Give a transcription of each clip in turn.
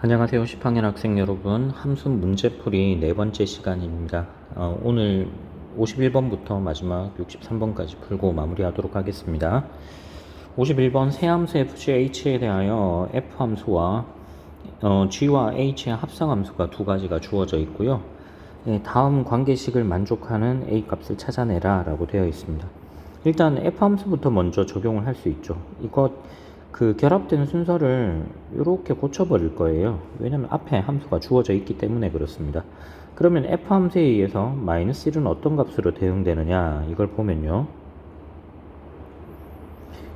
안녕하세요. 10학년 학생 여러분. 함수 문제풀이 네 번째 시간입니다. 오늘 51번부터 마지막 63번까지 풀고 마무리하도록 하겠습니다. 51번 세함수 FGH에 대하여 F함수와 G와 H의 합성함수가 두 가지가 주어져 있고요. 다음 관계식을 만족하는 A 값을 찾아내라 라고 되어 있습니다. 일단 F함수부터 먼저 적용을 할 수 있죠. 그 결합된 순서를 이렇게 고쳐버릴 거예요. 왜냐면 앞에 함수가 주어져 있기 때문에 그렇습니다. 그러면 F함수에 의해서 마이너스 1은 어떤 값으로 대응되느냐 이걸 보면요.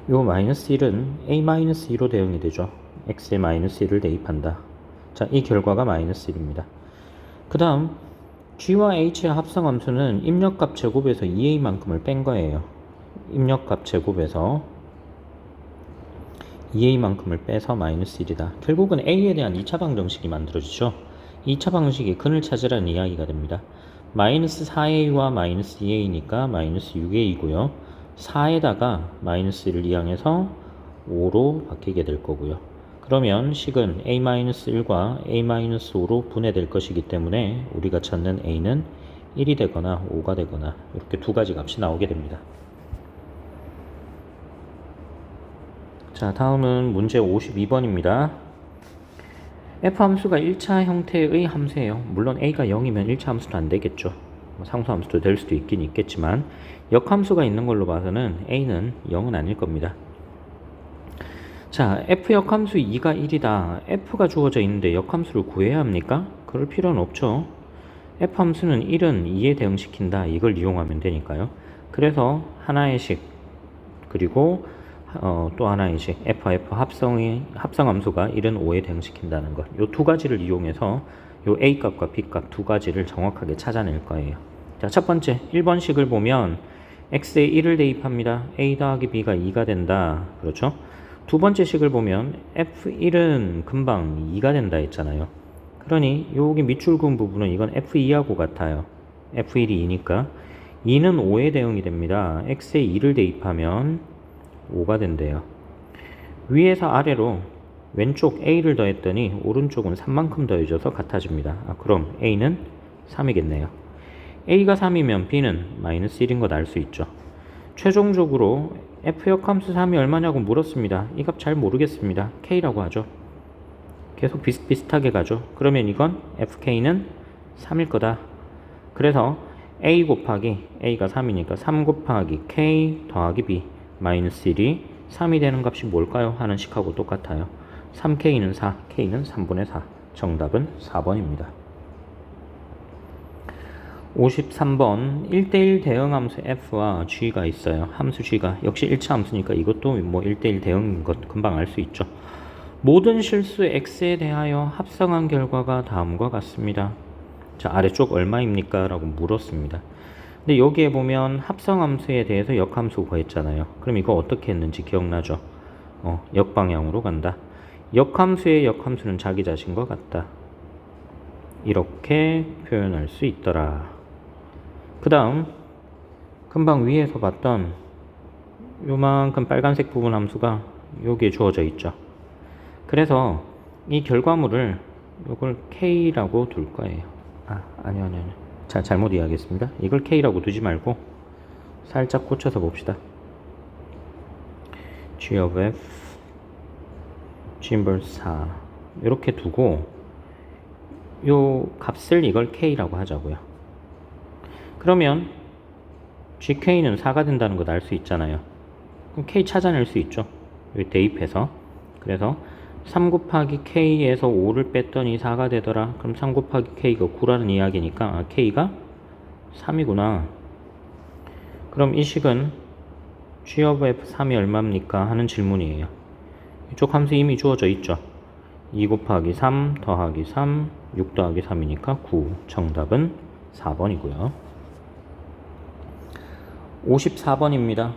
요 마이너스 1은 A-2로 대응이 되죠. X에 마이너스 1을 대입한다. 자, 이 결과가 마이너스 1입니다. 그 다음 G와 H의 합성함수는 입력값 제곱에서 2A만큼을 뺀 거예요. 입력값 제곱에서 2A만큼을 빼서 마이너스 1이다. 결국은 A에 대한 2차 방정식이 만들어지죠. 2차 방정식의 근을 찾으라는 이야기가 됩니다. 마이너스 4A와 마이너스 2A니까 마이너스 6A고요. 4에다가 마이너스 1을 이항해서 5로 바뀌게 될 거고요. 그러면 식은 A-1과 A-5로 분해될 것이기 때문에 우리가 찾는 A는 1이 되거나 5가 되거나 이렇게 두 가지 값이 나오게 됩니다. 자, 다음은 문제 52번입니다. F함수가 1차 형태의 함수예요. 물론 A가 0이면 1차 함수도 안 되겠죠. 상수함수도 될 수도 있긴 있겠지만 역함수가 있는 걸로 봐서는 A는 0은 아닐 겁니다. 자, F 역함수 2가 1이다. F가 주어져 있는데 역함수를 구해야 합니까? 그럴 필요는 없죠. F함수는 1은 2에 대응시킨다. 이걸 이용하면 되니까요. 그래서 하나의 식 그리고 또 하나의 식 F와 F 합성함수가 1은 5에 대응시킨다는 것. 이 두 가지를 이용해서 요 A값과 B값 두 가지를 정확하게 찾아낼 거예요. 자, 첫 번째 1번 식을 보면 X에 1을 대입합니다. A 더하기 B가 2가 된다. 그렇죠? 두 번째 식을 보면 F1은 금방 2가 된다 했잖아요. 그러니 여기 밑줄 그은 부분은 이건 F2하고 같아요. F1이 2니까 2는 5에 대응이 됩니다. X에 2를 대입하면 5가 된대요. 위에서 아래로 왼쪽 A를 더했더니 오른쪽은 3만큼 더해져서 같아집니다. 그럼 A는 3이겠네요. A가 3이면 B는 마이너스 1인 것 알 수 있죠. 최종적으로 F 역함수 3이 얼마냐고 물었습니다. 이 값 잘 모르겠습니다. K라고 하죠. 계속 비슷비슷하게 가죠. 그러면 이건 FK는 3일 거다. 그래서 A 곱하기 A가 3이니까 3 곱하기 K 더하기 B 마이너스 1이 3이 되는 값이 뭘까요? 하는 식하고 똑같아요. 3K는 4, K는 3분의 4. 정답은 4번입니다. 53번 1대1 대응함수 F와 G가 있어요. 함수 G가 역시 1차 함수니까 이것도 뭐 1대1 대응인 것 금방 알 수 있죠. 모든 실수 X에 대하여 합성한 결과가 다음과 같습니다. 자, 아래쪽 얼마입니까? 라고 물었습니다. 근데 여기에 보면 합성함수에 대해서 역함수 구했잖아요. 그럼 이거 어떻게 했는지 기억나죠? 역방향으로 간다. 역함수의 역함수는 자기 자신과 같다. 이렇게 표현할 수 있더라. 그 다음 금방 위에서 봤던 요만큼 빨간색 부분 함수가 여기에 주어져 있죠. 그래서 이 결과물을 이걸 K라고 둘 거예요. 아니요. 자, 잘못 이해하겠습니다. 이걸 K라고 두지 말고 살짝 고쳐서 봅시다. G of F G 인버스 4 이렇게 두고 요 값을 이걸 K라고 하자고요. 그러면 GK는 4가 된다는 걸 알 수 있잖아요. 그럼 K 찾아낼 수 있죠. 여기 대입해서. 그래서 3 곱하기 K에서 5를 뺐더니 4가 되더라. 그럼 3 곱하기 K가 9라는 이야기니까 K가 3이구나. 그럼 이 식은 G of F3이 얼마입니까? 하는 질문이에요. 이쪽 함수 이미 주어져 있죠. 2 곱하기 3 더하기 3 6 더하기 3이니까 9. 정답은 4번이고요. 54번입니다.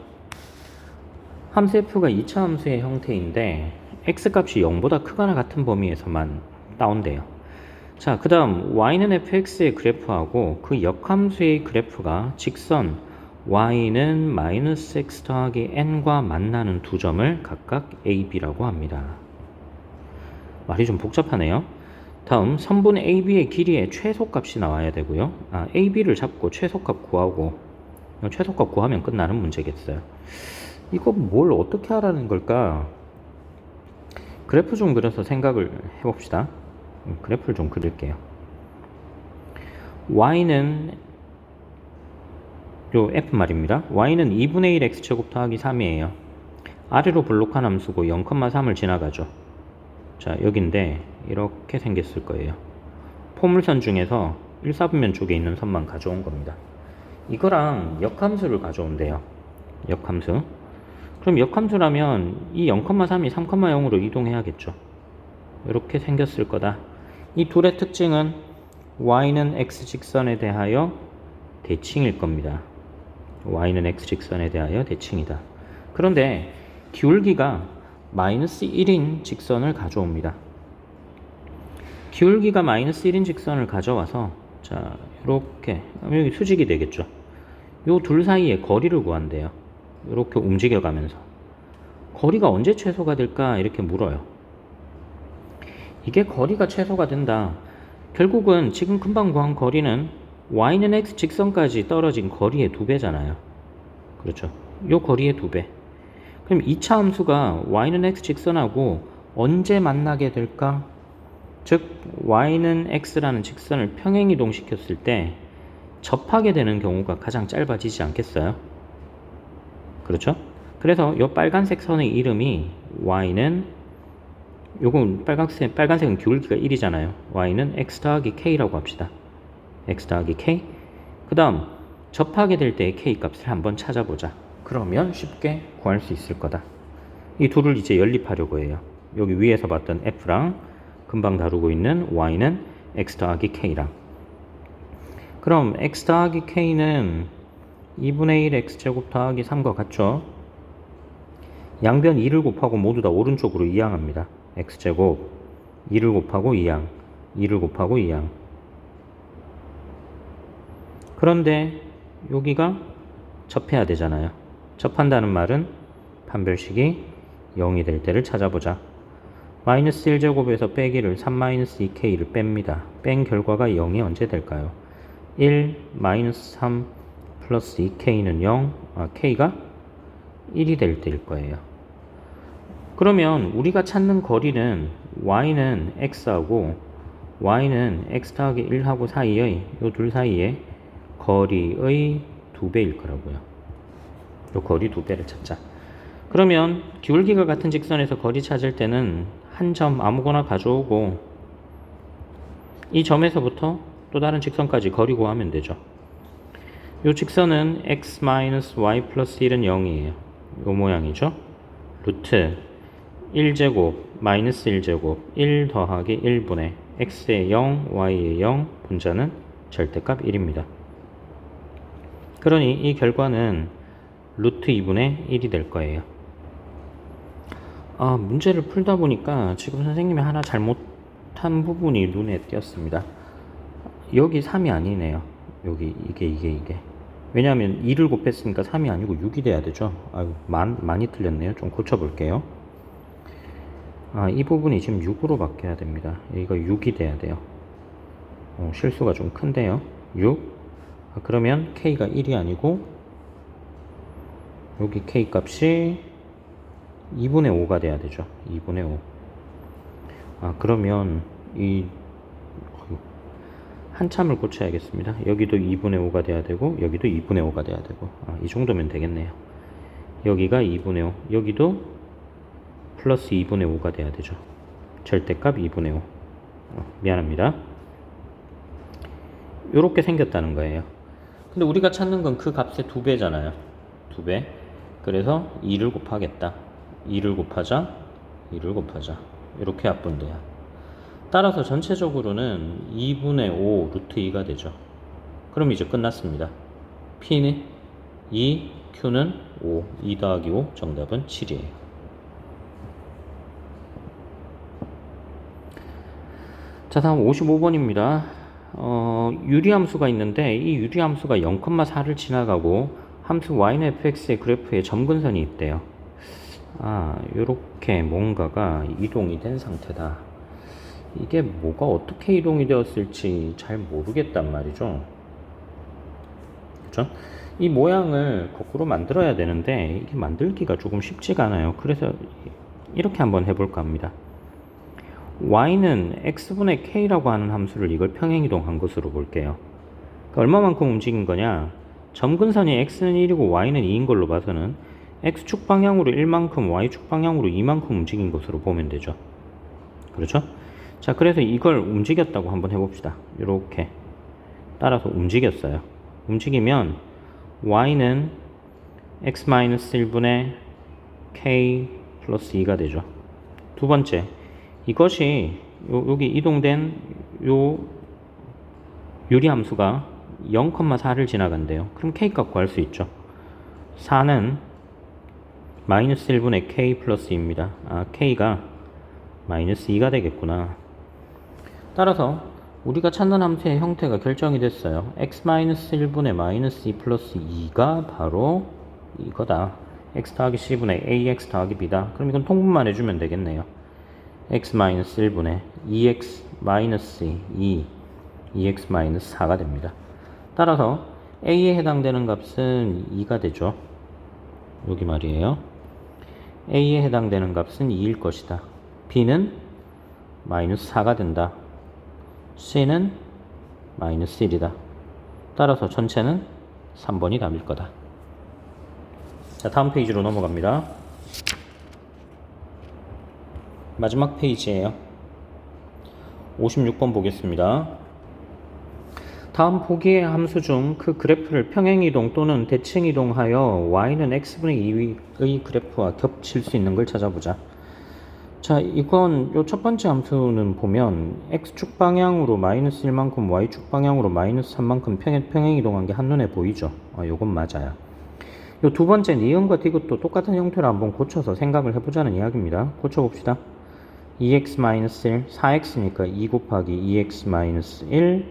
함수 F가 2차 함수의 형태인데 X값이 0보다 크거나 같은 범위에서만 다운돼요. 자, 그 다음 Y는 fx의 그래프하고 그 역함수의 그래프가 직선 Y는 마이너스 x 더하기 n과 만나는 두 점을 각각 A, B라고 합니다. 말이 좀 복잡하네요. 다음 선분 AB의 길이의 최소값이 나와야 되고요. AB를 잡고 최소값 구하고 최소값 구하면 끝나는 문제겠어요. 이거 뭘 어떻게 하라는 걸까? 그래프 좀 그려서 생각을 해봅시다. 그래프를 좀 그릴게요. y는 요 f 말입니다. y는 2분의 1 x제곱 더하기 3이에요. 아래로 볼록한 함수고 0,3을 지나가죠. 자, 여긴데 이렇게 생겼을 거예요. 포물선 중에서 1사분면 쪽에 있는 선만 가져온 겁니다. 이거랑 역함수를 가져온대요. 역함수. 그럼 역함수라면 이 0,3이 3,0으로 이동해야겠죠. 이렇게 생겼을 거다. 이 둘의 특징은 y는 x직선에 대하여 대칭일 겁니다. y는 x직선에 대하여 대칭이다. 그런데 기울기가 마이너스 1인 직선을 가져옵니다. 기울기가 마이너스 1인 직선을 가져와서 자, 이렇게 여기 수직이 되겠죠. 요 둘 사이의 거리를 구한대요. 이렇게 움직여가면서 거리가 언제 최소가 될까 이렇게 물어요. 이게 거리가 최소가 된다. 결국은 지금 금방 구한 거리는 y는 x 직선까지 떨어진 거리의 2배잖아요. 그렇죠. 요 거리의 2배. 그럼 2차 함수가 y는 x 직선하고 언제 만나게 될까? 즉 y는 x라는 직선을 평행이동 시켰을 때 접하게 되는 경우가 가장 짧아지지 않겠어요? 그렇죠? 그래서 이 빨간색 선의 이름이 y는 요건 빨간색은 기울기가 1이잖아요. y는 x 더하기 k라고 합시다. x 더하기 k. 그 다음 접하게 될 때의 k 값을 한번 찾아보자. 그러면 쉽게 구할 수 있을 거다. 이 둘을 이제 연립하려고 해요. 여기 위에서 봤던 f랑 금방 다루고 있는 y는 x 더하기 k랑. 그럼 x 더하기 k는 2분의 1 x제곱 더하기 3과 같죠? 양변 2를 곱하고 모두 다 오른쪽으로 이항합니다. x제곱 2를 곱하고 2항 2를 곱하고 2항. 그런데 여기가 접해야 되잖아요. 접한다는 말은 판별식이 0이 될 때를 찾아보자. 마이너스 1제곱에서 빼기를 3-2k를 뺍니다. 뺀 결과가 0이 언제 될까요? 1 마이너스 3 플러스 2k는 0, k가 1이 될 때일 거예요. 그러면 우리가 찾는 거리는 y는 x하고 y는 x 더하기 1하고 사이의 이 둘 사이의 거리의 2배일 거라고요. 이 거리 2배를 찾자. 그러면 기울기가 같은 직선에서 거리 찾을 때는 한 점 아무거나 가져오고 이 점에서부터 또 다른 직선까지 거리 구하면 되죠. 이 직선은 x-y 플러스 1은 0이에요. 이 모양이죠. 루트 1제곱 마이너스 1제곱 1 더하기 1분의 x의 0, y의 0, 분자는 절대값 1입니다. 그러니 이 결과는 루트 2분의 1이 될 거예요. 문제를 풀다 보니까 지금 선생님이 하나 잘못한 부분이 눈에 띄었습니다. 여기 3이 아니네요. 여기 이게 왜냐하면 2를 곱했으니까 3이 아니고 6이 돼야 되죠. 많이 틀렸네요. 좀 고쳐볼게요. 이 부분이 지금 6으로 바뀌어야 됩니다. 여기가 6이 돼야 돼요. 실수가 좀 큰데요. 6. 그러면 k가 1이 아니고 여기 k 값이 2분의 5가 돼야 되죠. 2분의 5. 그러면 이 한참을 고쳐야겠습니다. 여기도 2분의 5가 돼야 되고 여기도 2분의 5가 돼야 되고 이 정도면 되겠네요. 여기가 2분의 5, 여기도 플러스 2분의 5가 돼야 되죠. 절대값 2분의 5. 미안합니다. 요렇게 생겼다는 거예요. 근데 우리가 찾는 건 그 값의 2배잖아요. 2배. 그래서 2를 곱하겠다. 2를 곱하자. 이렇게 합분돼요. 따라서 전체적으로는 2분의 5 루트 2가 되죠. 그럼 이제 끝났습니다. P는 2, Q는 5. 2 더하기 5, 정답은 7이에요. 자, 다음 55번입니다. 유리함수가 있는데 이 유리함수가 0,4를 지나가고 함수 y는 fx의 그래프에 점근선이 있대요. 요렇게 뭔가가 이동이 된 상태다. 이게 뭐가 어떻게 이동이 되었을지 잘 모르겠단 말이죠. 그죠? 이 모양을 거꾸로 만들어야 되는데 이게 만들기가 조금 쉽지가 않아요. 그래서 이렇게 한번 해볼까 합니다. y는 x분의 k라고 하는 함수를 이걸 평행이동한 것으로 볼게요. 그러니까 얼마만큼 움직인 거냐? 점근선이 x는 1이고 y는 2인 걸로 봐서는 x축 방향으로 1만큼 y축 방향으로 2만큼 움직인 것으로 보면 되죠. 그렇죠? 자, 그래서 이걸 움직였다고 한번 해봅시다. 이렇게 따라서 움직였어요. 움직이면 y는 x-1분의 k 플러스 2가 되죠. 두 번째, 이것이 여기 이동된 요 유리함수가 0,4를 지나간대요. 그럼 k 값 구할 수 있죠. 4는 마이너스 1분의 k 플러스 2입니다. 아, k가 마이너스 2가 되겠구나. 따라서 우리가 찾는 함수의 형태가 결정이 됐어요. x-1분의 마이너스 2 플러스 2가 바로 이거다. x 더하기 c분의 ax 더하기 b다. 그럼 이건 통분만 해주면 되겠네요. x-1분의 2x 마이너스 2, 2x 마이너스 4가 됩니다. 따라서 a에 해당되는 값은 2가 되죠. 여기 말이에요. a에 해당되는 값은 2일 것이다. b는 마이너스 4가 된다. c는 마이너스 1이다. 따라서 전체는 3번이 답일 거다. 자, 다음 페이지로 넘어갑니다. 마지막 페이지예요. 56번 보겠습니다. 다음 보기의 함수 중 그 그래프를 평행이동 또는 대칭이동하여 y는 x분의 2의 그래프와 겹칠 수 있는 걸 찾아보자. 자, 이건 요 첫 번째 함수는 보면 x축 방향으로 마이너스 1만큼 y축 방향으로 마이너스 3만큼 평행이동한 게 한눈에 보이죠. 요건 맞아요. 요 두 번째 니은과 디귿도 똑같은 형태로 한번 고쳐서 생각을 해보자는 이야기입니다. 고쳐봅시다. 2x-1, 4x니까 2 곱하기 2x-1,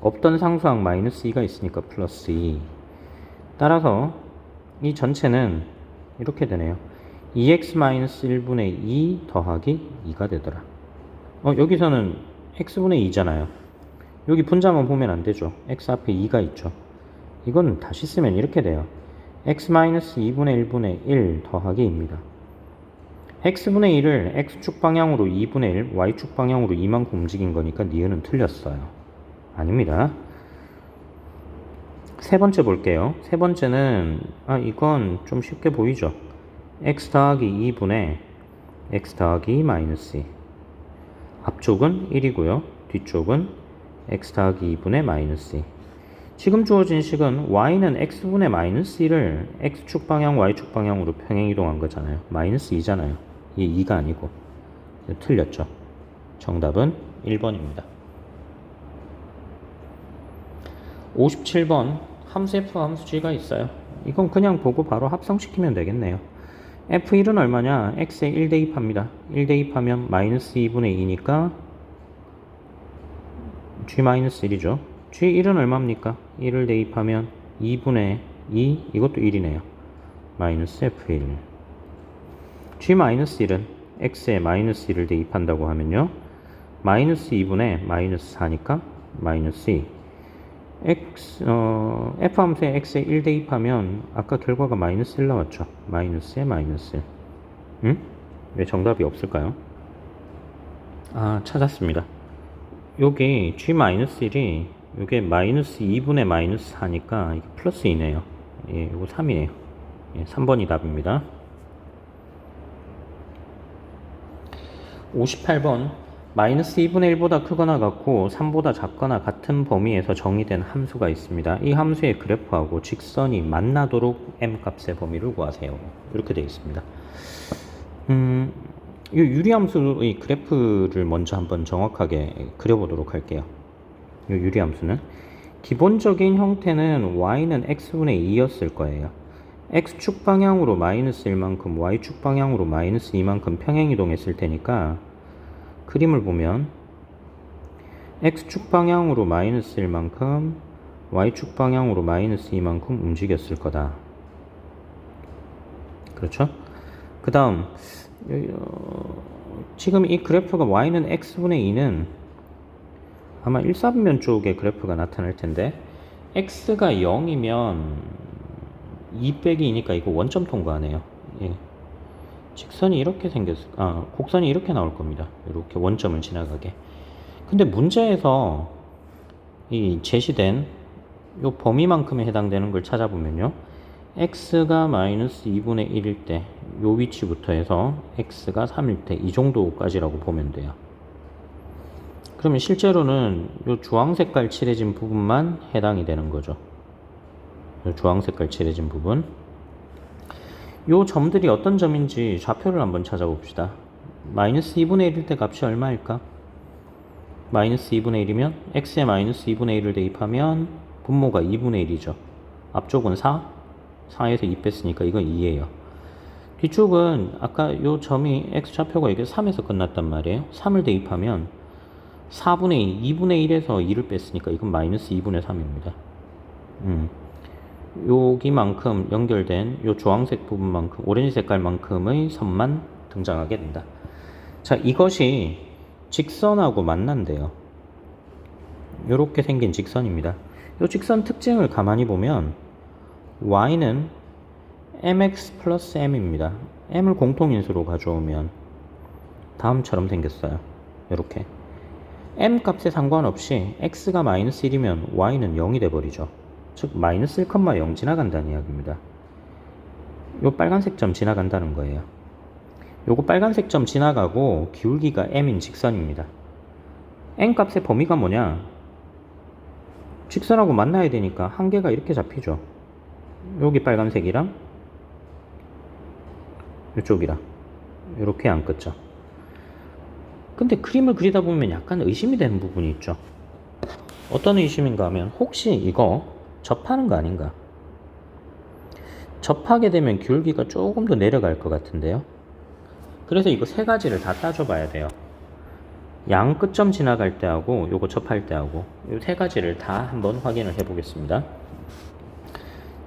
없던 상수항 마이너스 2가 있으니까 플러스 2. 따라서 이 전체는 이렇게 되네요. 2x-1분의 2 더하기 2가 되더라. 여기서는 x분의 2잖아요. 여기 분자만 보면 안 되죠. x 앞에 2가 있죠. 이거는 다시 쓰면 이렇게 돼요. x-2분의 1분의 1 더하기 2입니다. x분의 1을 x축 방향으로 2분의 1, y축 방향으로 2만큼 움직인 거니까 니은은 틀렸어요. 아닙니다. 세 번째 볼게요. 세 번째는 이건 좀 쉽게 보이죠. x 더하기 2분의 x 더하기 마이너스 2. 앞쪽은 1이고요. 뒤쪽은 x 더하기 2분의 마이너스 2. 지금 주어진 식은 y는 x분의 마이너스 1을 x축 방향, y축 방향으로 평행이동한 거잖아요. 마이너스 2잖아요. 이게 2가 아니고. 틀렸죠. 정답은 1번입니다. 57번 함수 f, 함수 g가 있어요. 이건 그냥 보고 바로 합성시키면 되겠네요. f1은 얼마냐? x에 1 대입합니다. 1 대입하면 마이너스 2분의 2니까 g-1이죠. g1은 얼마입니까? 1을 대입하면 2분의 2, 이것도 1이네요. 마이너스 f1. g-1은 x에 마이너스 1을 대입한다고 하면요. 마이너스 2분의 마이너스 4니까 마이너스 2. f 함수에 x에 1 대입하면 아까 결과가 마이너스 1 나왔죠. 마이너스에 마이너스 1. 왜 정답이 없을까요? 찾았습니다. 여기 g-1이 이게 마이너스 2분의 마이너스 4니까 이게 플러스 2네요. 예, 이거 3이에요. 예, 3번이 답입니다. 58번 마이너스 2분의 1보다 크거나 같고 3보다 작거나 같은 범위에서 정의된 함수가 있습니다. 이 함수의 그래프하고 직선이 만나도록 m값의 범위를 구하세요. 이렇게 되어 있습니다. 이 유리함수의 그래프를 먼저 한번 정확하게 그려보도록 할게요. 이 유리함수는 기본적인 형태는 y는 x분의 2였을 거예요. x축 방향으로 마이너스 1만큼 y축 방향으로 마이너스 2만큼 평행이동했을 테니까 그림을 보면 x축 방향으로 마이너스 1만큼 y축 방향으로 마이너스 2만큼 움직였을 거다. 그렇죠? 그 다음 지금 이 그래프가 y는 x분의 2는 아마 1사분면 쪽의 그래프가 나타날 텐데 x가 0이면 2 빼기 2니까 이거 원점 통과하네요. 예. 직선이 이렇게 곡선이 이렇게 나올 겁니다. 이렇게 원점을 지나가게. 근데 문제에서 이 제시된 요 범위만큼에 해당되는 걸 찾아보면요. x가 마이너스 2분의 1일 때 요 위치부터 해서 x가 3일 때 이 정도까지라고 보면 돼요. 그러면 실제로는 요 주황 색깔 칠해진 부분만 해당이 되는 거죠. 요 주황 색깔 칠해진 부분. 요 점들이 어떤 점인지 좌표를 한번 찾아봅시다. 마이너스 2분의 1일 때 값이 얼마일까? 마이너스 2분의 1이면 x에 마이너스 2분의 1을 대입하면 분모가 2분의 1이죠. 앞쪽은 4, 4에서 2 뺐으니까 이건 2예요. 뒤쪽은 아까 요 점이 x좌표가 이게 3에서 끝났단 말이에요. 3을 대입하면 4분의 2, 2분의 1에서 2를 뺐으니까 이건 마이너스 2분의 3입니다. 여기만큼 연결된 요 주황색 부분만큼, 오렌지 색깔만큼의 선만 등장하게 된다. 자, 이것이 직선하고 만난대요. 요렇게 생긴 직선입니다. 요 직선 특징을 가만히 보면 y는 mx 플러스 m입니다. m을 공통인수로 가져오면 다음처럼 생겼어요. 요렇게 m 값에 상관없이 x가 마이너스 1이면 y는 0이 돼버리죠. 즉 마이너스 1,0 지나간다는 이야기입니다. 요 빨간색 점 지나간다는 거예요. 요거 빨간색 점 지나가고 기울기가 m인 직선입니다. n 값의 범위가 뭐냐? 직선하고 만나야 되니까 한계가 이렇게 잡히죠. 여기 빨간색이랑 이쪽이랑 이렇게 안 긋죠. 근데 그림을 그리다 보면 약간 의심이 되는 부분이 있죠. 어떤 의심인가 하면 혹시 이거 접하는 거 아닌가? 접하게 되면 기울기가 조금 더 내려갈 것 같은데요. 그래서 이거 세 가지를 다 따져봐야 돼요. 양 끝점 지나갈 때 하고 요거 접할 때 하고 이 세 가지를 다 한번 확인을 해 보겠습니다.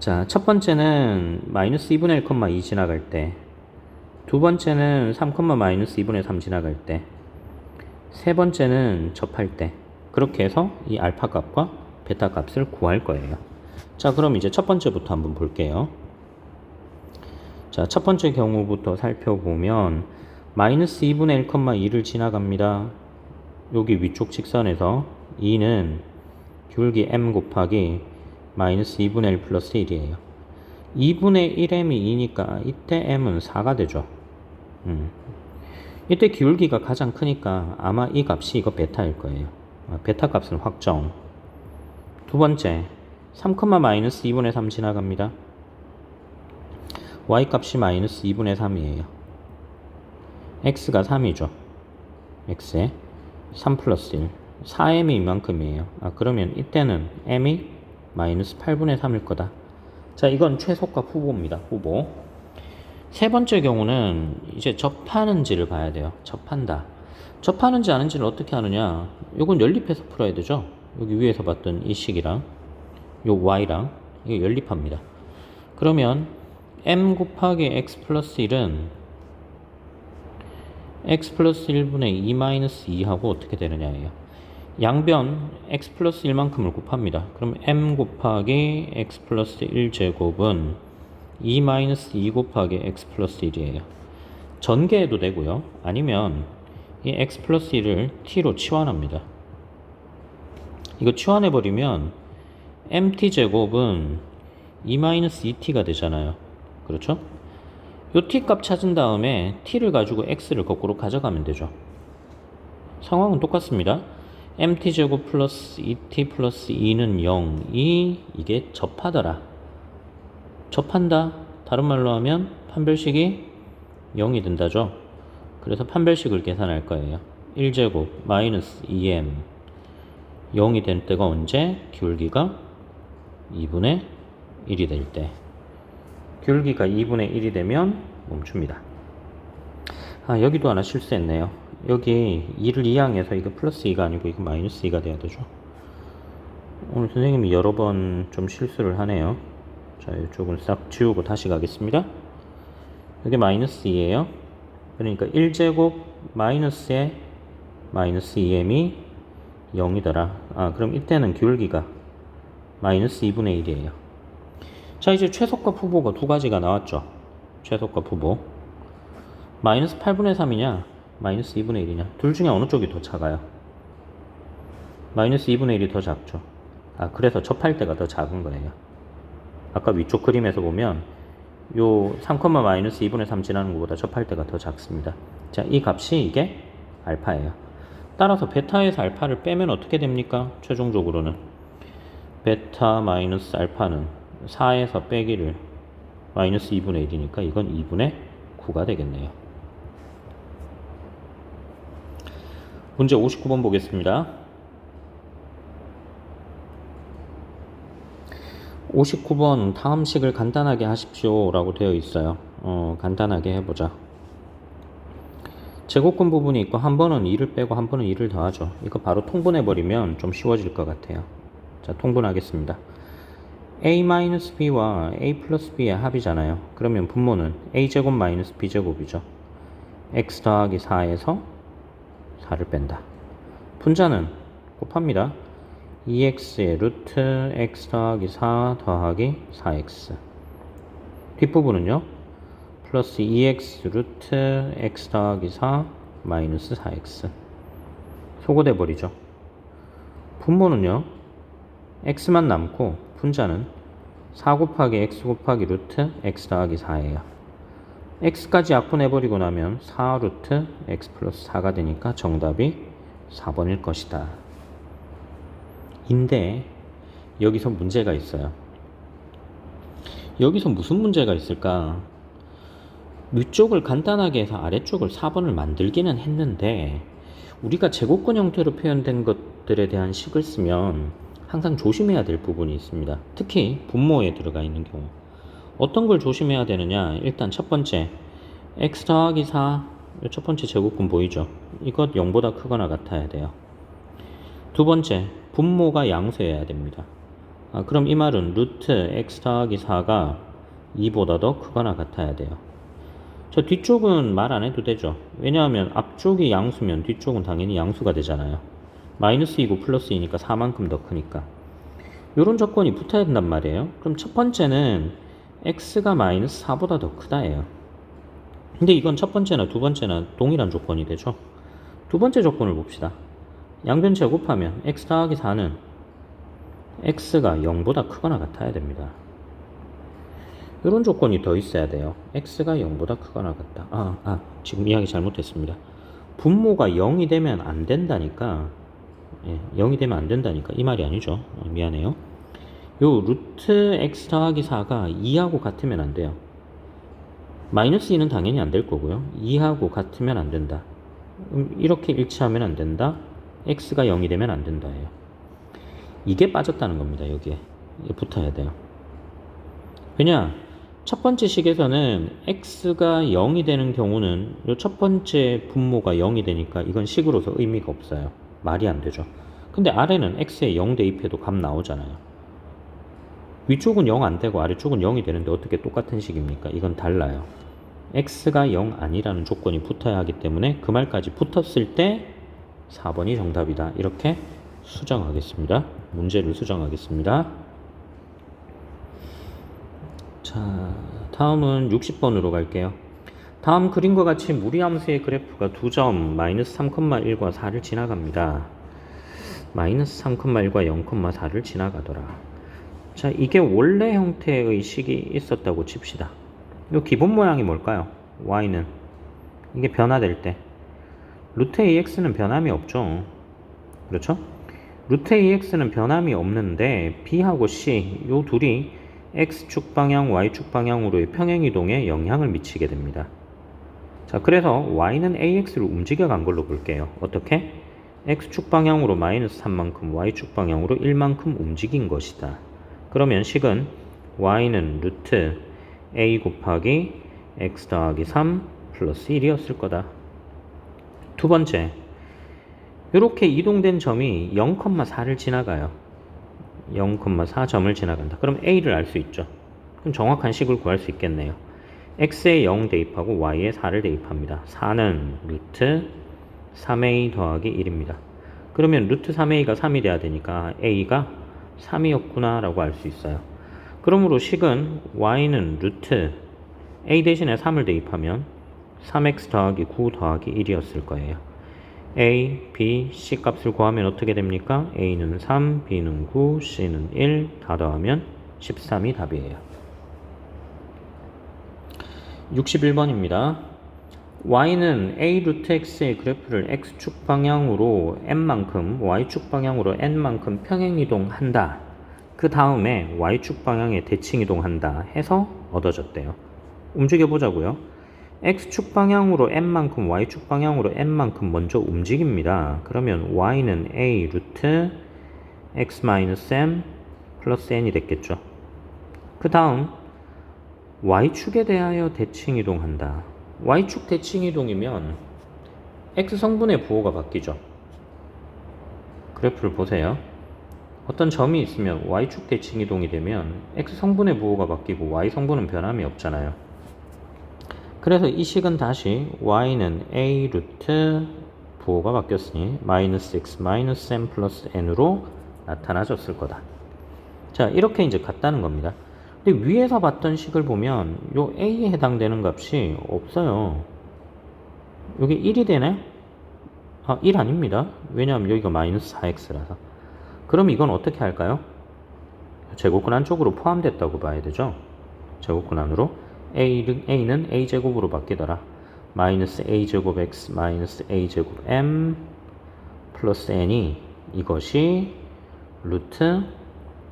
자, 첫 번째는 마이너스 2분의 1,2 지나갈 때, 두 번째는 3, 마이너스 2분의 3 지나갈 때, 세 번째는 접할 때. 그렇게 해서 이 알파 값과 베타 값을 구할 거예요. 자, 그럼 이제 첫 번째부터 한번 볼게요. 자, 첫 번째 경우부터 살펴보면 마이너스 2분의 1,2를 지나갑니다. 여기 위쪽 직선에서 2는 기울기 m 곱하기 마이너스 2분의 1 플러스 1이에요. 2분의 1m이 2니까 이때 m은 4가 되죠. 이때 기울기가 가장 크니까 아마 이 값이 이거 베타일 거예요. 베타 값은 확정. 두 번째, 3, 마이너스 2분의 3 지나갑니다. y 값이 마이너스 2분의 3이에요. x가 3이죠. x에 3 플러스 1. 4m이 이만큼이에요. 그러면 이때는 m이 마이너스 8분의 3일 거다. 자, 이건 최소값 후보입니다. 후보. 세 번째 경우는 이제 접하는지를 봐야 돼요. 접한다. 접하는지 아닌지를 어떻게 하느냐? 이건 연립해서 풀어야 되죠. 여기 위에서 봤던 이 식이랑 요 y랑 이게 연립합니다. 그러면 m 곱하기 x 플러스 1은 x 플러스 1분의 2 마이너스 2하고 어떻게 되느냐예요. 양변 x 플러스 1만큼을 곱합니다. 그럼 m 곱하기 x 플러스 1제곱은 2 마이너스 2 곱하기 x 플러스 1이에요. 전개해도 되고요. 아니면 이 x 플러스 1을 t로 치환합니다. 이거 치환해버리면 mt 제곱은 2 마이너스 2t가 되잖아요. 그렇죠? 요 t 값 찾은 다음에 t를 가지고 x를 거꾸로 가져가면 되죠. 상황은 똑같습니다. mt제곱 플러스 2t 플러스 2는 0이 이게 접하더라. 접한다. 다른 말로 하면 판별식이 0이 된다죠. 그래서 판별식을 계산할 거예요. 1제곱 마이너스 2m 0이 될 때가 언제? 기울기가 2분의 1이 될 때. 기울기가 2분의 1이 되면 멈춥니다. 여기도 하나 실수했네요. 여기 2를 2항해서 이거 플러스 2가 아니고 이거 마이너스 2가 돼야 되죠. 오늘 선생님이 여러 번 좀 실수를 하네요. 자, 이쪽은 싹 지우고 다시 가겠습니다. 여기 마이너스 2예요. 그러니까 1제곱 마이너스에 마이너스 2m이 0이더라. 그럼 이때는 기울기가 마이너스 2분의 1이에요. 자, 이제 최소값 후보가 두 가지가 나왔죠. 최소값 후보. 마이너스 8분의 3이냐, 마이너스 2분의 1이냐. 둘 중에 어느 쪽이 더 작아요? 마이너스 2분의 1이 더 작죠. 그래서 접할 때가 더 작은 거예요. 아까 위쪽 그림에서 보면 요 3, 마이너스 2분의 3 지나는 것보다 접할 때가 더 작습니다. 자, 이 값이 이게 알파예요. 따라서 베타에서 알파를 빼면 어떻게 됩니까? 최종적으로는 베타 마이너스 알파는 4에서 빼기를 마이너스 2분의 1이니까 이건 2분의 9가 되겠네요. 문제 59번 보겠습니다. 59번 다음 식을 간단하게 하십시오 라고 되어 있어요. 간단하게 해보자. 제곱근 부분이 있고 한 번은 2를 빼고 한 번은 2를 더하죠. 이거 바로 통분해버리면 좀 쉬워질 것 같아요. 자, 통분하겠습니다. a-b와 a 플러스 b의 합이잖아요. 그러면 분모는 a제곱 마이너스 b제곱이죠. x 더하기 4에서 4를 뺀다. 분자는 곱합니다. 2x의 루트 x 더하기 4 더하기 4x. 뒷부분은요, 플러스 2x 루트 x 더하기 4 마이너스 4x. 소거돼 버리죠. 분모는요, x만 남고 분자는 4 곱하기 x 곱하기 루트 x 더하기 4예요. x까지 약분해버리고 나면 4 루트 x 플러스 4가 되니까 정답이 4번일 것이다. 인데 여기서 문제가 있어요. 여기서 무슨 문제가 있을까? 위쪽을 간단하게 해서 아래쪽을 4번을 만들기는 했는데 우리가 제곱근 형태로 표현된 것들에 대한 식을 쓰면 항상 조심해야 될 부분이 있습니다. 특히 분모에 들어가 있는 경우. 어떤 걸 조심해야 되느냐? 일단 첫 번째, x 더하기 4, 첫 번째 제곱근 보이죠? 이것 0보다 크거나 같아야 돼요. 두 번째, 분모가 양수여야 됩니다. 그럼 이 말은 루트 x 더하기 4가 2보다 더 크거나 같아야 돼요. 저 뒤쪽은 말 안 해도 되죠. 왜냐하면 앞쪽이 양수면 뒤쪽은 당연히 양수가 되잖아요. 마이너스 2고 플러스 2니까 4만큼 더 크니까. 이런 조건이 붙어야 된단 말이에요. 그럼 첫 번째는 x가 마이너스 4보다 더 크다예요. 근데 이건 첫 번째나 두 번째나 동일한 조건이 되죠. 두 번째 조건을 봅시다. 양변 제곱하면 x 더하기 4는 x가 0보다 크거나 같아야 됩니다. 이런 조건이 더 있어야 돼요. x가 0보다 크거나 같다. 지금 이야기 잘못했습니다. 분모가 0이 되면 안 된다니까. 0이 되면 안 된다니까. 이 말이 아니죠. 미안해요. 요 루트 x 더하기 4가 2하고 같으면 안 돼요. 마이너스 2는 당연히 안 될 거고요. 2하고 같으면 안 된다. 이렇게 일치하면 안 된다. x가 0이 되면 안 된다예요. 이게 빠졌다는 겁니다. 여기에 붙어야 돼요. 왜냐? 첫 번째 식에서는 x가 0이 되는 경우는 이 첫 번째 분모가 0이 되니까 이건 식으로서 의미가 없어요. 말이 안 되죠. 근데 아래는 x에 0 대입해도 값 나오잖아요. 위쪽은 0 안 되고 아래쪽은 0이 되는데 어떻게 똑같은 식입니까? 이건 달라요. x가 0 아니라는 조건이 붙어야 하기 때문에 그 말까지 붙었을 때 4번이 정답이다. 이렇게 수정하겠습니다. 문제를 수정하겠습니다. 자, 다음은 60번으로 갈게요. 다음 그림과 같이 무리함수의 그래프가 두 점 마이너스 3,1과 4를 지나갑니다. 마이너스 3,1과 0,4를 지나가더라. 자, 이게 원래 형태의 식이 있었다고 칩시다. 이 기본 모양이 뭘까요? y는 이게 변화될 때 루트 ax는 변함이 없죠. 그렇죠? 루트 ax는 변함이 없는데 b하고 c 요 둘이 x축 방향, y축 방향으로의 평행이동에 영향을 미치게 됩니다. 자, 그래서 y는 ax를 움직여 간 걸로 볼게요. 어떻게? x축 방향으로 마이너스 3만큼, y축 방향으로 1만큼 움직인 것이다. 그러면 식은 y는 루트 a 곱하기 x 더하기 3 플러스 1이었을 거다. 두 번째, 이렇게 이동된 점이 0,4를 지나가요. 0,4점을 지나간다. 그럼 a를 알 수 있죠. 그럼 정확한 식을 구할 수 있겠네요. x에 0 대입하고 y에 4를 대입합니다. 4는 루트 3a 더하기 1입니다. 그러면 루트 3a가 3이 돼야 되니까 a가 3이었구나 라고 알 수 있어요. 그러므로 식은 y는 루트 a 대신에 3을 대입하면 3x 더하기 9 더하기 1이었을 거예요. a, b, c 값을 구하면 어떻게 됩니까? a는 3, b는 9, c는 1, 다 더하면 13이 답이에요. 61번입니다. y는 a 루트 x의 그래프를 x축 방향으로 n만큼, y축 방향으로 n만큼 평행이동한다. 그 다음에 y축 방향에 대칭이동한다 해서 얻어졌대요. 움직여보자고요. x축 방향으로 n만큼, y축 방향으로 n만큼 먼저 움직입니다. 그러면 y는 a 루트 x-m 플러스 n이 됐겠죠. 그 다음 y축에 대하여 대칭이동한다. y축 대칭이동이면 x성분의 부호가 바뀌죠. 그래프를 보세요. 어떤 점이 있으면 y축 대칭이동이 되면 x성분의 부호가 바뀌고 y성분은 변함이 없잖아요. 그래서 이 식은 다시 y는 a 루트 부호가 바뀌었으니 마이너스 x 마이너스 m 플러스 n으로 나타나졌을 거다. 자, 이렇게 이제 같다는 겁니다. 근데 위에서 봤던 식을 보면 요 a에 해당되는 값이 없어요. 여기 1이 되네? 1 아닙니다. 왜냐하면 여기가 마이너스 4x라서. 그럼 이건 어떻게 할까요? 제곱근 안쪽으로 포함됐다고 봐야 되죠. 제곱근 안으로 a는 a제곱으로 바뀌더라. 마이너스 a제곱 x 마이너스 a제곱 m 플러스 n이 이것이 루트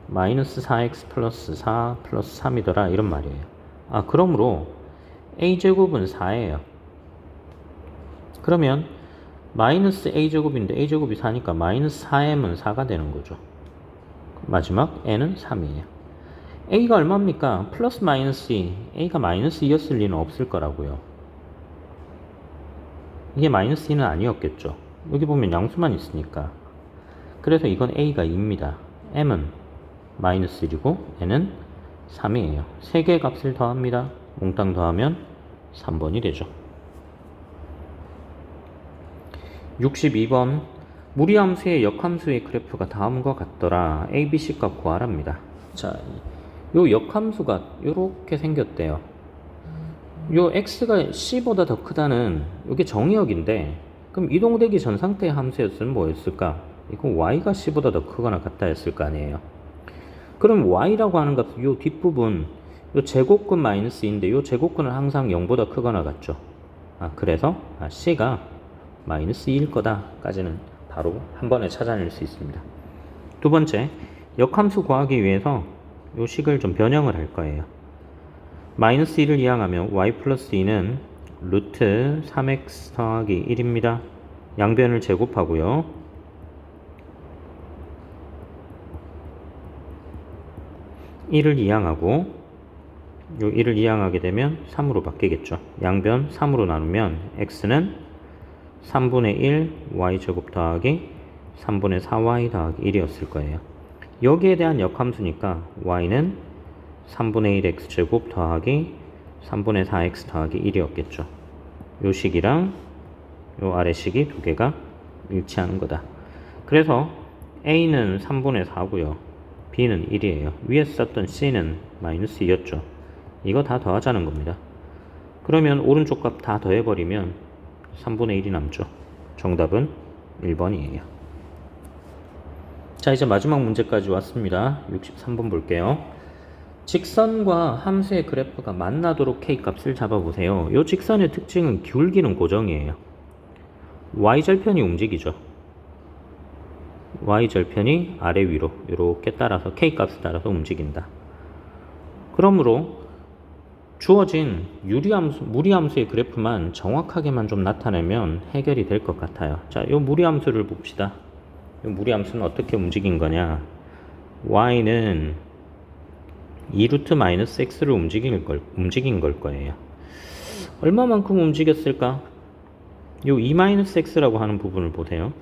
마이너스 4x 플러스 4 플러스 3이더라 이런 말이에요. 그러므로 a제곱은 4예요. 그러면 마이너스 a제곱인데 a제곱이 4니까 마이너스 4m은 4가 되는 거죠. 마지막 n은 3이에요. a가 얼마입니까? 플러스 마이너스 2. a가 마이너스 2였을 리는 없을 거라고요. 이게 마이너스 2는 아니었겠죠. 여기 보면 양수만 있으니까. 그래서 이건 a가 2입니다. m은 마이너스 1이고 n은 3이에요. 3개의 값을 더합니다. 몽땅 더하면 3번이 되죠. 62번 무리함수의 역함수의 그래프가 다음과 같더라. a, b, c 값 구하랍니다. 자, 요 역함수가 이렇게 생겼대요. 요 x가 c보다 더 크다는 이게 정의역인데 그럼 이동되기 전 상태의 함수였으면 뭐였을까? 이건 y가 c보다 더 크거나 같다 했을 거 아니에요. 그럼 y라고 하는 값은 요 뒷부분 요 제곱근 마이너스 2인데 요 제곱근은 항상 0보다 크거나 같죠. 그래서 c가 마이너스 2일 거다 까지는 바로 한 번에 찾아낼 수 있습니다. 두 번째, 역함수 구하기 위해서 요 식을 좀 변형을 할 거예요. 마이너스 2를 이항하면 y 플러스 2는 루트 3x 더하기 1입니다. 양변을 제곱하고요. (1을) 이항하고 요 1을 이항하게 되면 3으로 바뀌겠죠. 양변 3으로 나누면 x는 3분의 1 y제곱 더하기 3분의 4y 더하기 1이었을 거예요. 여기에 대한 역함수니까 y는 3분의 1 x제곱 더하기 3분의 4x 더하기 1이었겠죠. 요 식이랑 요 아래 식이 두 개가 일치하는 거다. 그래서 a는 3분의 4고요. b는 1이에요. 위에서 썼던 c는 마이너스 2였죠. 이거 다 더하자는 겁니다. 그러면 오른쪽 값 다 더해버리면 3분의 1이 남죠. 정답은 1번이에요. 자, 이제 마지막 문제까지 왔습니다. 63번 볼게요. 직선과 함수의 그래프가 만나도록 k값을 잡아보세요. 이 직선의 특징은 기울기는 고정이에요. y절편이 움직이죠. y절편이 아래 위로 이렇게 따라서 k값을 따라서 움직인다. 그러므로 주어진 무리함수의 그래프만 정확하게만 좀 나타내면 해결이 될 것 같아요. 자, 이 무리함수를 봅시다. 이 무리함수는 어떻게 움직인 거냐? y는 2루트 마이너스 x를 움직인 걸 거예요. 얼마만큼 움직였을까? 요 2 마이너스 x라고 하는 부분을 보세요.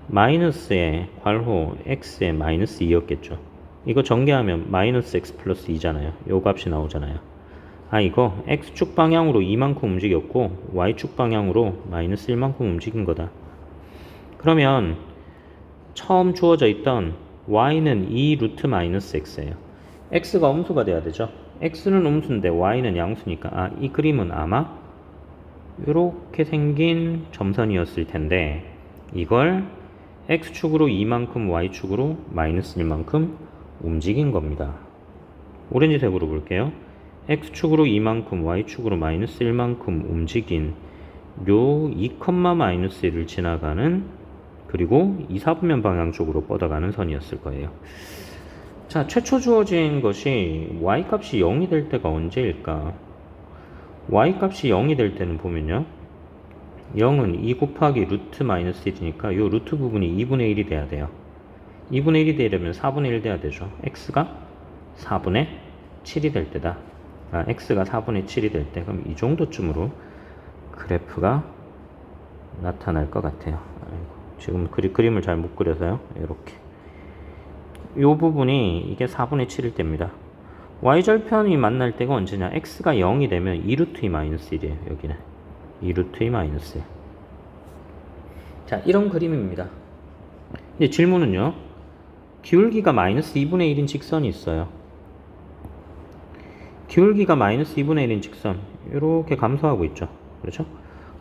마이너스에 괄호 x에 마이너스 2였겠죠. 이거 전개하면 마이너스 x 플러스 2잖아요. 요 값이 나오잖아요. 이거 x축 방향으로 2만큼 움직였고 y축 방향으로 마이너스 1만큼 움직인 거다. 그러면 처음 주어져 있던 y는 2 루트 마이너스 x예요. x가 음수가 돼야 되죠. x는 음수인데 y는 양수니까 이 그림은 아마 이렇게 생긴 점선이었을 텐데 이걸 x축으로 2만큼 y축으로 마이너스 1만큼 움직인 겁니다. 오렌지색으로 볼게요. x축으로 2만큼 y축으로 마이너스 1만큼 움직인 요 2, 마이너스 1을 지나가는 그리고 2, 4분면 방향 쪽으로 뻗어가는 선이었을 거예요. 자, 최초 주어진 것이 y값이 0이 될 때가 언제일까? y값이 0이 될 때는 보면요. 0은 2 곱하기 루트 마이너스 1이니까 이 루트 부분이 2분의 1이 돼야 돼요. 2분의 1이 되려면 4분의 1 돼야 되죠. x가 4분의 7이 될 때다. x가 4분의 7이 될 때, 그럼 이 정도쯤으로 그래프가 나타날 것 같아요. 지금 그림을 잘 못 그려서요. 이렇게. 이 부분이 이게 4분의 7일 때입니다. y절편이 만날 때가 언제냐? x가 0이 되면 2루트 2 마이너스 1이에요. 여기는 2루트 2 마이너스 1. 자, 이런 그림입니다. 이제 질문은요. 기울기가 마이너스 2분의 1인 직선이 있어요. 기울기가 마이너스 2분의 1인 직선 이렇게 감소하고 있죠. 그렇죠?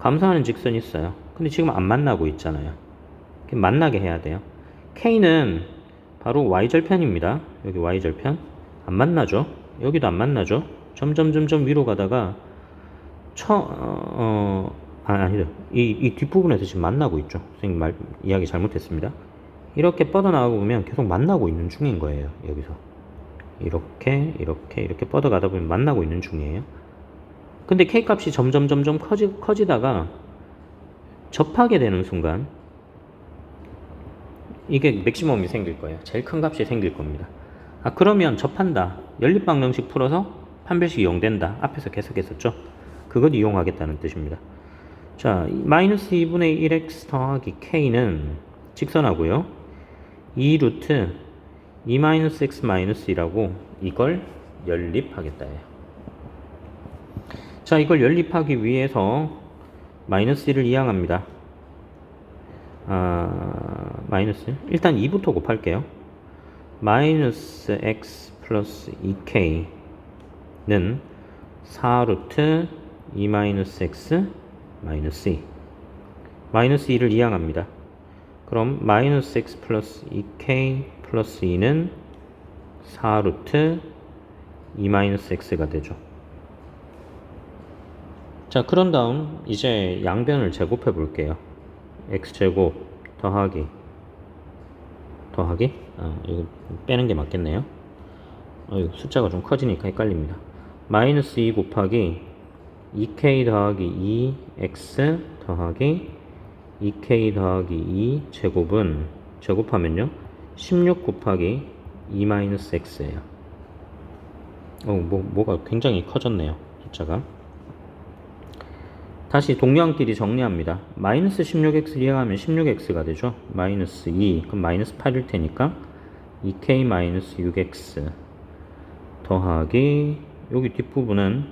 감소하는 직선이 있어요. 근데 지금 안 만나고 있잖아요. 만나게 해야 돼요. K는 바로 Y절편입니다. 여기 Y절편 안 만나죠. 여기도 안 만나죠. 점점 위로 가다가 아니다. 이 뒷부분에서 지금 만나고 있죠. 선생님 이야기 잘못했습니다. 이렇게 뻗어나가고 보면 계속 만나고 있는 중인 거예요. 여기서 이렇게 뻗어가다 보면 만나고 있는 중이에요. 근데 K 값이 점점 커지다가 접하게 되는 순간 이게 맥시멈이 생길 거예요. 제일 큰 값이 생길 겁니다. 그러면 접한다. 연립방정식 풀어서 판별식이 0 된다. 앞에서 계속 했었죠. 그걸 이용하겠다는 뜻입니다. 자, 마이너스 2분의 1x 더하기 k는 직선하고요. 2 루트 2 마이너스 x 마이너스 2라고 이걸 연립하겠다예요. 자, 이걸 연립하기 위해서 마이너스 1을 이항합니다. 마이너스 일단 2부터 곱할게요. 마이너스 x 플러스 2k는 4루트 2 마이너스 x 마이너스 2 마이너스 2를 이항합니다. 그럼 마이너스 x 플러스 2k 플러스 2는 4루트 2 마이너스 x가 되죠. 자, 그런 다음 이제 양변을 제곱해 볼게요. x제곱 더하기 이거 빼는 게 맞겠네요. 숫자가 좀 커지니까 헷갈립니다. 마이너스 2 곱하기 2k 더하기 2x 더하기 2k 더하기 2 제곱은 제곱하면요 16 곱하기 2 마이너스 x예요. 뭐가 굉장히 커졌네요. 숫자가. 다시 동량끼리 정리합니다. 마이너스 16x를 이항하면 16x가 되죠. 마이너스 2 그럼 마이너스 8일 테니까 2k 마이너스 6x 더하기 여기 뒷부분은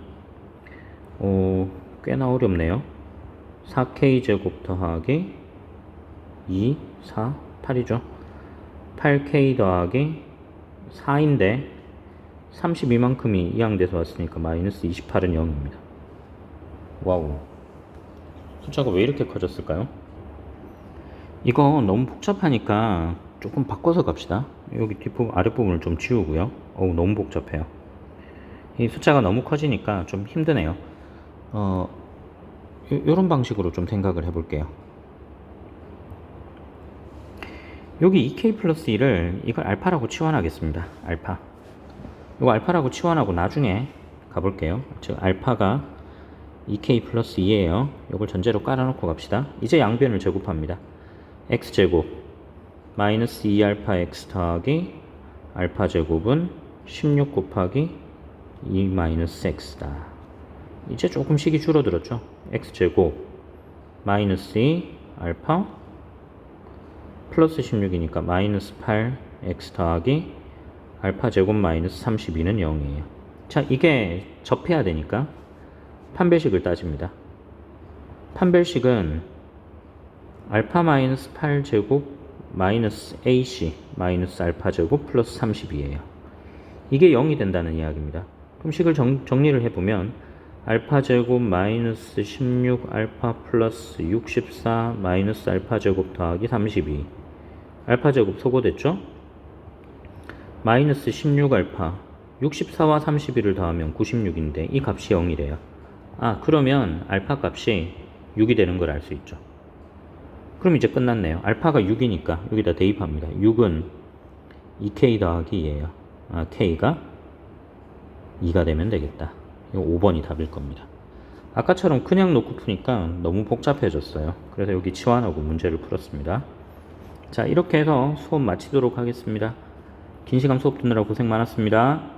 꽤나 어렵네요. 4k 제곱 더하기 2, 4, 8이죠. 8k 더하기 4인데 32만큼이 이항돼서 왔으니까 마이너스 28은 0입니다. 와우. 숫자가 왜 이렇게 커졌을까요? 이거 너무 복잡하니까 조금 바꿔서 갑시다. 여기 뒷부분, 아랫부분을 좀 지우고요. 너무 복잡해요. 이 숫자가 너무 커지니까 좀 힘드네요. 요런 방식으로 좀 생각을 해볼게요. 여기 2k 플러스 1을 이걸 알파라고 치환하겠습니다. 알파. 이거 알파라고 치환하고 나중에 가볼게요. 즉 알파가 2k 플러스 2예요. 이걸 전제로 깔아놓고 갑시다. 이제 양변을 제곱합니다. x제곱 마이너스 2알파 x 더하기 알파 제곱은 16 곱하기 2 마이너스 x다. 이제 조금 식이 줄어들었죠. x제곱 마이너스 2 알파 플러스 16이니까 마이너스 8 x 더하기 알파 제곱 마이너스 32는 0이에요. 자, 이게 접해야 되니까 판별식을 따집니다. 판별식은 알파 마이너스 8제곱 마이너스 AC 마이너스 알파 제곱 플러스 30이에요. 이게 0이 된다는 이야기입니다. 그럼 식을 정리를 해보면 알파 제곱 마이너스 16 알파 플러스 64 마이너스 알파 제곱 더하기 32 알파 제곱 소거됐죠? 마이너스 16 알파 64와 32를 더하면 96인데 이 값이 0이래요. 아, 그러면 알파 값이 6이 되는 걸 알 수 있죠. 그럼 이제 끝났네요. 알파가 6이니까 여기다 대입합니다. 6은 2k 더하기 2예요. 아, k가 2가 되면 되겠다. 이거 5번이 답일 겁니다. 아까처럼 그냥 놓고 푸니까 너무 복잡해졌어요. 그래서 여기 치환하고 문제를 풀었습니다. 자, 이렇게 해서 수업 마치도록 하겠습니다. 긴 시간 수업 듣느라 고생 많았습니다.